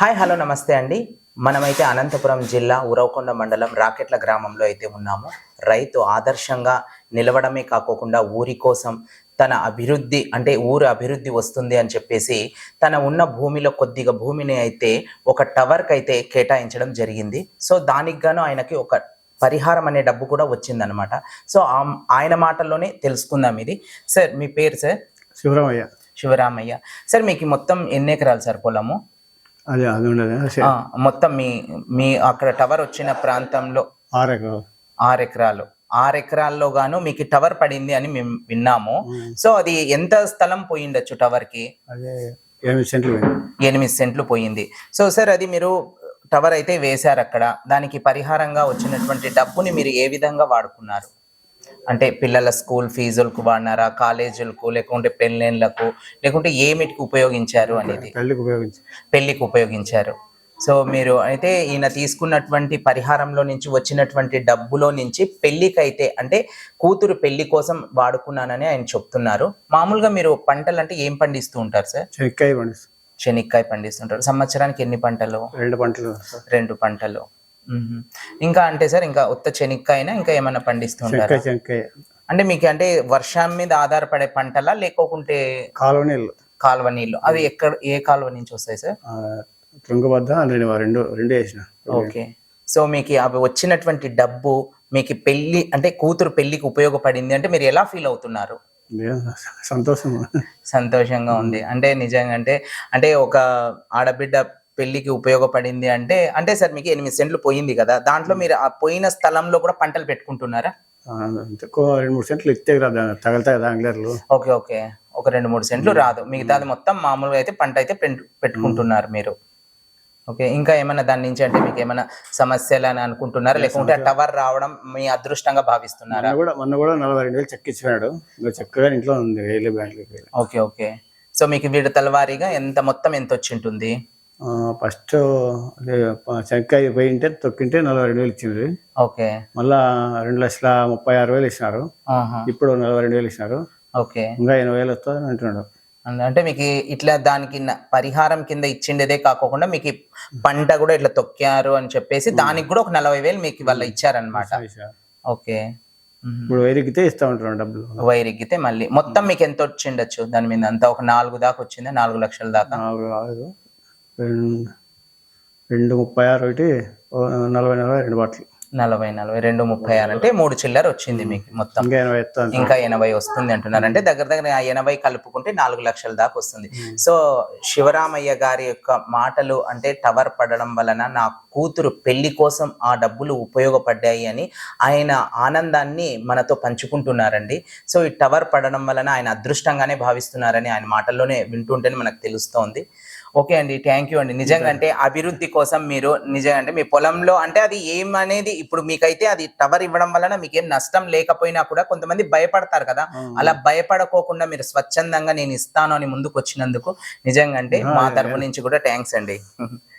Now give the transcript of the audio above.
Hi hello నమస్తే అండి. మనమైతే అనంతపురం జిల్లా ఉరవకొండ మండలం రాకెట్ల గ్రామంలో అయితే ఉన్నాము. రైతు ఆదర్శంగా నిలవడమే కాకోకుండా ఊరి కోసం తన అభివృద్ధి అంటే ఊరు అభివృద్ధి వస్తుంది అని చెప్పేసి తన ఉన్న భూమిలో కొద్దిగా భూమిని అయితే ఒక టవర్కి అయితే కేటాయించడం జరిగింది. సో దానికి గాను ఆయనకి ఒక పరిహారం అనే డబ్బు కూడా వచ్చిందనమాట. సో ఆయన మాటల్లోనే తెలుసుకుందాం ఇది. సార్ మీ పేరు సార్? శివరామయ్య. శివరామయ్య. సార్ మీకు మొత్తం ఎన్ని ఎకరాలు సార్ పొలము? అది ఉండదు. మొత్తం మీ మీ అక్కడ టవర్ వచ్చిన ప్రాంతంలో 6 ఎకరాలు. 6 ఎకరాలు. 6 ఎకరాల్లో గాను మీకు టవర్ పడింది అని మేము విన్నాము. సో అది ఎంత స్థలం పోయిండొచ్చు టవర్ కి? అదే 8 సెంట్లు పోయింది. 8 సెంట్లు పోయింది. సో సార్ అది మీరు టవర్ అయితే వేశారు అక్కడ. దానికి పరిహారంగా వచ్చినటువంటి డబ్బుని మీరు ఏ విధంగా వాడుకున్నారు? అంటే పిల్లల స్కూల్ ఫీజులకు వాడినారా, కాలేజీలకు, లేకుంటే పెళ్ళిళ్ళకు, లేకుంటే ఏమిటికి ఉపయోగించారు అనేది? పెళ్లికి ఉపయోగించారు. సో మీరు అయితే ఈయన తీసుకున్నటువంటి పరిహారంలో నుంచి వచ్చినటువంటి డబ్బులో నుంచి పెళ్లికైతే అంటే కూతురు పెళ్లి కోసం వాడుకున్నానని ఆయన చెప్తున్నారు. మామూలుగా మీరు పంటలు అంటే ఏం పండిస్తూ ఉంటారు సార్? శనక్కాయ పండిస్తుంటారు. సంవత్సరానికి ఎన్ని పంటలు? 2 పంటలు. 2 పంటలు. ఇంకా అంటే సార్ ఇంకా ఉత్త శనక్కాయనా ఇంకా ఏమైనా పండిస్తుంటారు? అంటే మీకు అంటే వర్షం మీద ఆధారపడే పంటలా లేకుంటే కాలువ నీళ్ళు? అవి ఎక్కడ ఏ కాలువ నుంచి వస్తాయి సార్? తుంగభద్ర రెండు వేసిన. ఓకే. సో మీకు అవి వచ్చినటువంటి డబ్బు మీకు పెళ్లి అంటే కూతురు పెళ్లికి ఉపయోగపడింది అంటే మీరు ఎలా ఫీల్ అవుతున్నారు? సంతోషంగా ఉంది. అంటే నిజంగా అంటే ఒక ఆడబిడ్డ పెళ్లికి ఉపయోగపడింది అంటే అంటే సార్ మీకు 8 సెంట్లు పోయింది కదా, దాంట్లో మీరు ఆ పోయిన స్థలంలో కూడా పంటలు పెట్టుకుంటున్నారా? 2-3 సెంట్లు ఇస్తే తగలుతాయి. Okay okay. ఒక 2-3 సెంట్లు రాదు, మిగతాది మొత్తం మామూలుగా అయితే పంట అయితే పెట్టుకుంటున్నారు మీరు. ఓకే. ఇంకా ఏమైనా దాని నుంచి అంటే మీకు ఏమైనా సమస్యలు అని అనుకుంటున్నారా, లేకుంటే టవర్ రావడం మీ అదృష్టంగా భావిస్తున్నారా? మొన్న కూడా 42,000 చెక్ ఇచ్చినాడు. చక్కగా ఇంట్లో ఉంది. Okay okay. సో మీకు విడతల వారీగా ఎంత మొత్తం ఎంత వచ్చి ఉంటుంది? ఫస్ట్ శనక్కాయ పోయింటే తొక్కింటే 42,000 ఇచ్చింది. ఓకే. మళ్ళా 2,36,000 ఇచ్చినారు. ఇప్పుడు 42,000 ఇచ్చినారు. ఓకే. ఇంకా 80,000 వస్తుంది అంటున్నాడు. అంటే మీకు ఇట్లా దానికి పరిహారం కింద ఇచ్చిండేదే కాకుండా మీకు పంట కూడా ఇట్లా తొక్కారు అని చెప్పేసి దానికి కూడా ఒక 40,000 మీకు వాళ్ళ ఇచ్చారనమాట. ఓకే. ఇప్పుడు వైరిగితే ఇస్తా ఉంటారు డబ్బులు. వైరిగితే మళ్ళీ మొత్తం మీకు ఎంత వచ్చిండొచ్చు దాని మీద? అంతా ఒక 4 దాకా వచ్చిందా? 4 లక్షల దాకా? 2,36 ఒకటి 40 2 బాటలు. 40 2,36 అంటే 3 చిల్లర వచ్చింది మీకు మొత్తం. ఇంకా 80 వస్తుంది అంటున్నారు. అంటే దగ్గర 80 కలుపుకుంటే 4 లక్షల దాకా వస్తుంది. సో శివరామయ్య గారి యొక్క మాటలు అంటే టవర్ పడడం వలన నా కూతురు పెళ్లి కోసం ఆ డబ్బులు ఉపయోగపడ్డాయి అని ఆయన ఆనందాన్ని మనతో పంచుకుంటున్నారండి. సో ఈ టవర్ పడడం వలన ఆయన అదృష్టంగానే భావిస్తున్నారని ఆయన మాటల్లోనే వింటుంటేనే మనకు తెలుస్తోంది. ఓకే అండి, థ్యాంక్ యూ అండి. నిజంగా అంటే అభివృద్ధి కోసం మీరు నిజంగా అంటే మీ పొలంలో అంటే అది ఏమనేది ఇప్పుడు మీకైతే అది టవర్ ఇవ్వడం వలన మీకేం నష్టం లేకపోయినా కూడా కొంతమంది భయపడతారు కదా, అలా భయపడకోకుండా మీరు స్వచ్ఛందంగా నేను ఇస్తాను అని ముందుకు వచ్చినందుకు నిజంగా అంటే మా తరపు నుంచి కూడా థ్యాంక్స్ అండి.